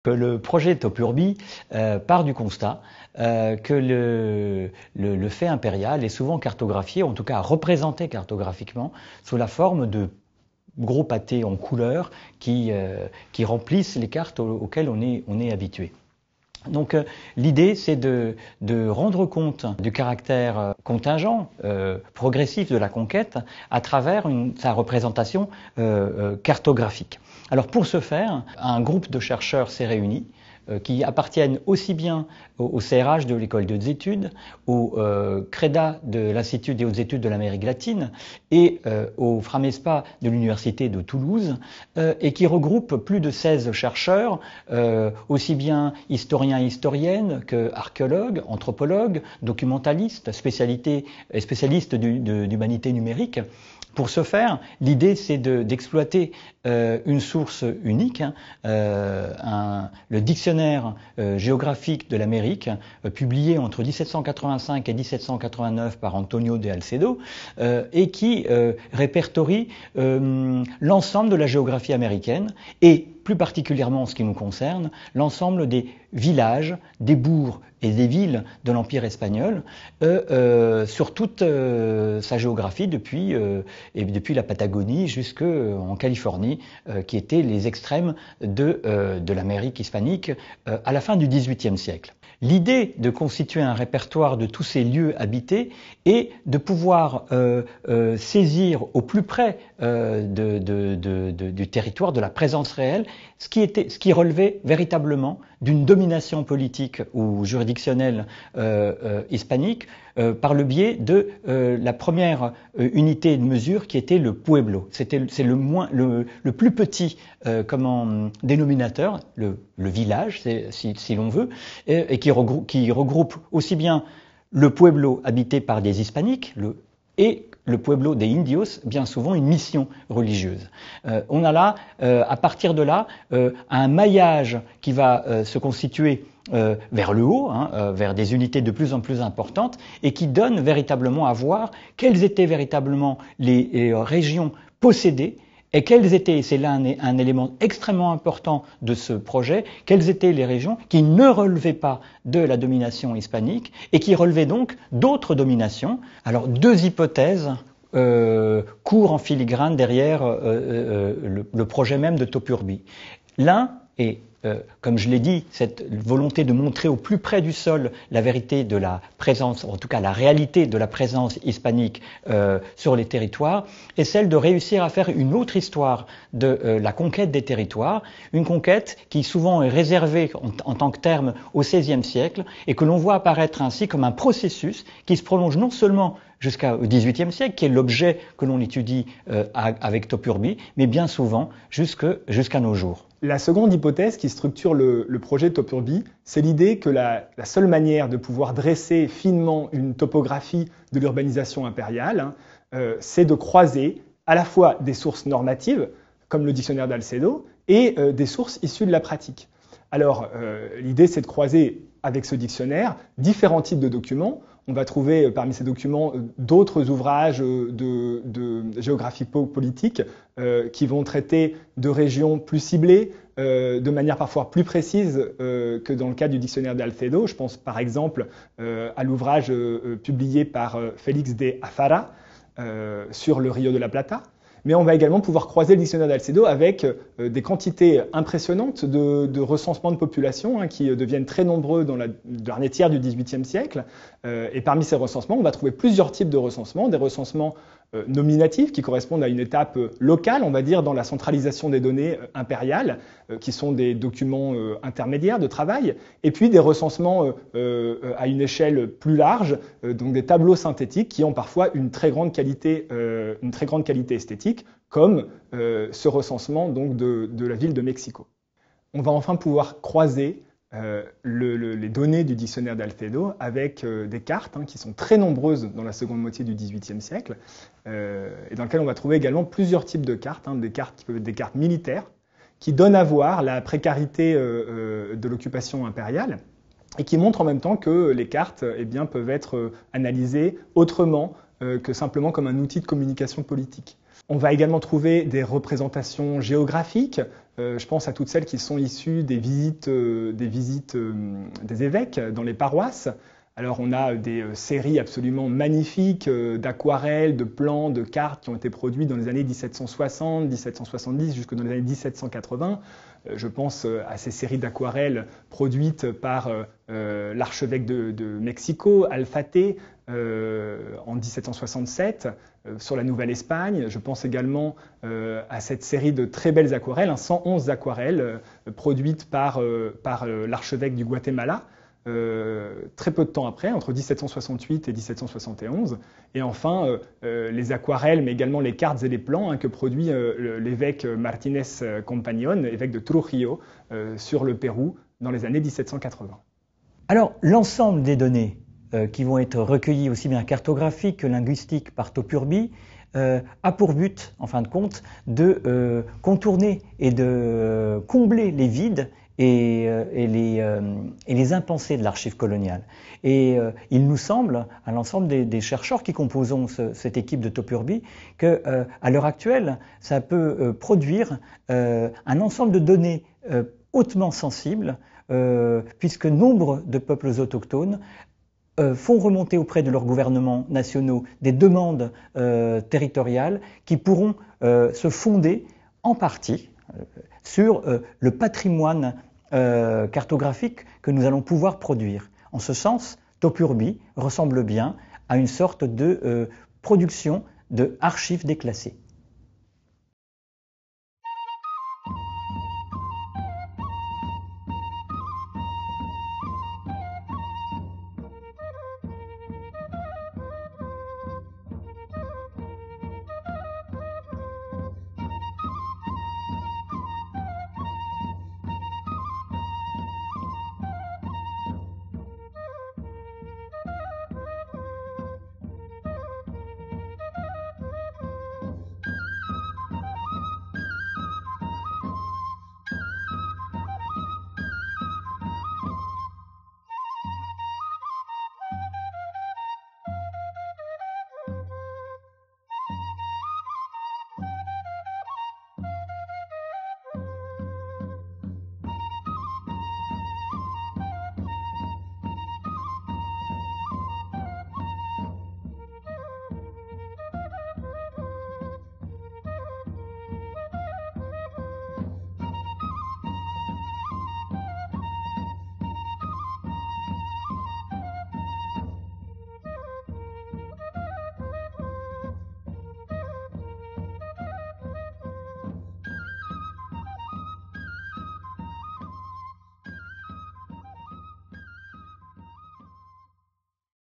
Que le projet Topurbi part du constat que le fait impérial est souvent cartographié, en tout cas représenté cartographiquement, sous la forme de gros pâtés en couleur qui remplissent les cartes auxquelles on est habitué. Donc l'idée, c'est de rendre compte du caractère contingent, progressif de la conquête à travers sa représentation cartographique. Alors pour ce faire, un groupe de chercheurs s'est réuni qui appartiennent aussi bien au CRH de l'École des hautes études, au CREDA de l'Institut des hautes études de l'Amérique latine et au Framespa de l'Université de Toulouse, et qui regroupe plus de 16 chercheurs, aussi bien historiens et historiennes que archéologues, anthropologues, documentalistes, spécialistes d'humanité numérique. Pour ce faire, l'idée c'est d'exploiter une source unique, le dictionnaire géographique de l'Amérique, publié entre 1785 et 1789 par Antonio de Alcedo, et qui répertorie l'ensemble de la géographie américaine et plus particulièrement en ce qui nous concerne, l'ensemble des villages, des bourgs et des villes de l'Empire espagnol sur toute sa géographie depuis la Patagonie jusqu'en Californie, qui étaient les extrêmes de l'Amérique hispanique à la fin du XVIIIe siècle. L'idée de constituer un répertoire de tous ces lieux habités est de pouvoir saisir au plus près du territoire, de la présence réelle, ce qui relevait véritablement d'une domination politique ou juridictionnelle hispanique par le biais de la première unité de mesure qui était le pueblo. C'est le plus petit dénominateur, le village si l'on veut, et qui regroupe aussi bien le pueblo habité par des hispaniques et le pueblo des indios, bien souvent une mission religieuse. On a là, à partir de là, un maillage qui va se constituer vers le haut, vers des unités de plus en plus importantes, et qui donne véritablement à voir quelles étaient véritablement les régions possédées, et quelles étaient, c'est là un élément extrêmement important de ce projet, quelles étaient les régions qui ne relevaient pas de la domination hispanique et qui relevaient donc d'autres dominations. Alors deux hypothèses courent en filigrane derrière le projet même de Topurbi. L'un est, comme je l'ai dit, cette volonté de montrer au plus près du sol la vérité de la présence, en tout cas la réalité de la présence hispanique sur les territoires, et celle de réussir à faire une autre histoire de la conquête des territoires, une conquête qui souvent est réservée en tant que terme au XVIe siècle, et que l'on voit apparaître ainsi comme un processus qui se prolonge non seulement jusqu'au XVIIIe siècle, qui est l'objet que l'on étudie avec Topurbi, mais bien souvent jusqu'à nos jours. La seconde hypothèse qui structure le projet Topurbi, c'est l'idée que la seule manière de pouvoir dresser finement une topographie de l'urbanisation impériale, c'est de croiser à la fois des sources normatives, comme le dictionnaire d'Alcedo, et des sources issues de la pratique. Alors, l'idée, c'est de croiser avec ce dictionnaire différents types de documents. On va trouver parmi ces documents d'autres ouvrages de géographie politique qui vont traiter de régions plus ciblées, de manière parfois plus précise que dans le cas du dictionnaire d'Alcedo. Je pense par exemple à l'ouvrage publié par Félix de Azara sur le Rio de la Plata. Mais on va également pouvoir croiser le dictionnaire d'Alcedo avec des quantités impressionnantes de recensements de population qui deviennent très nombreux dans le dernier tiers du XVIIIe siècle. Et parmi ces recensements, on va trouver plusieurs types de recensements. Des recensements nominatifs qui correspondent à une étape locale, on va dire, dans la centralisation des données impériales, qui sont des documents intermédiaires de travail, et puis des recensements à une échelle plus large, donc des tableaux synthétiques qui ont parfois une très grande qualité esthétique, comme ce recensement donc, de la ville de Mexico. On va enfin pouvoir croiser les données du dictionnaire d'Alcedo avec des cartes qui sont très nombreuses dans la seconde moitié du XVIIIe siècle et dans lesquelles on va trouver également plusieurs types de cartes, des cartes qui peuvent être des cartes militaires qui donnent à voir la précarité de l'occupation impériale et qui montrent en même temps que les cartes peuvent être analysées autrement que simplement comme un outil de communication politique. On va également trouver des représentations géographiques. Je pense à toutes celles qui sont issues des visites des évêques dans les paroisses. Alors on a des séries absolument magnifiques d'aquarelles, de plans, de cartes qui ont été produites dans les années 1760, 1770 jusque dans les années 1780. Je pense à ces séries d'aquarelles produites par l'archevêque de Mexico, Alfate, en 1767, sur la Nouvelle-Espagne. Je pense également à cette série de très belles aquarelles, 111 aquarelles produites par l'archevêque du Guatemala, très peu de temps après, entre 1768 et 1771. Et enfin, les aquarelles, mais également les cartes et les plans que produit l'évêque Martínez Compañón, évêque de Trujillo, sur le Pérou, dans les années 1780. Alors, l'ensemble des données qui vont être recueillies aussi bien cartographiques que linguistiques par Topurbi a pour but, en fin de compte, de contourner et de combler les vides et les impensés de l'archive coloniale. Et il nous semble, à l'ensemble des chercheurs qui composons cette équipe de Topurbi, que à l'heure actuelle, ça peut produire un ensemble de données hautement sensibles, puisque nombre de peuples autochtones font remonter auprès de leurs gouvernements nationaux des demandes territoriales qui pourront se fonder en partie sur le patrimoine cartographique que nous allons pouvoir produire. En ce sens, Topurbi ressemble bien à une sorte de production de archives déclassées.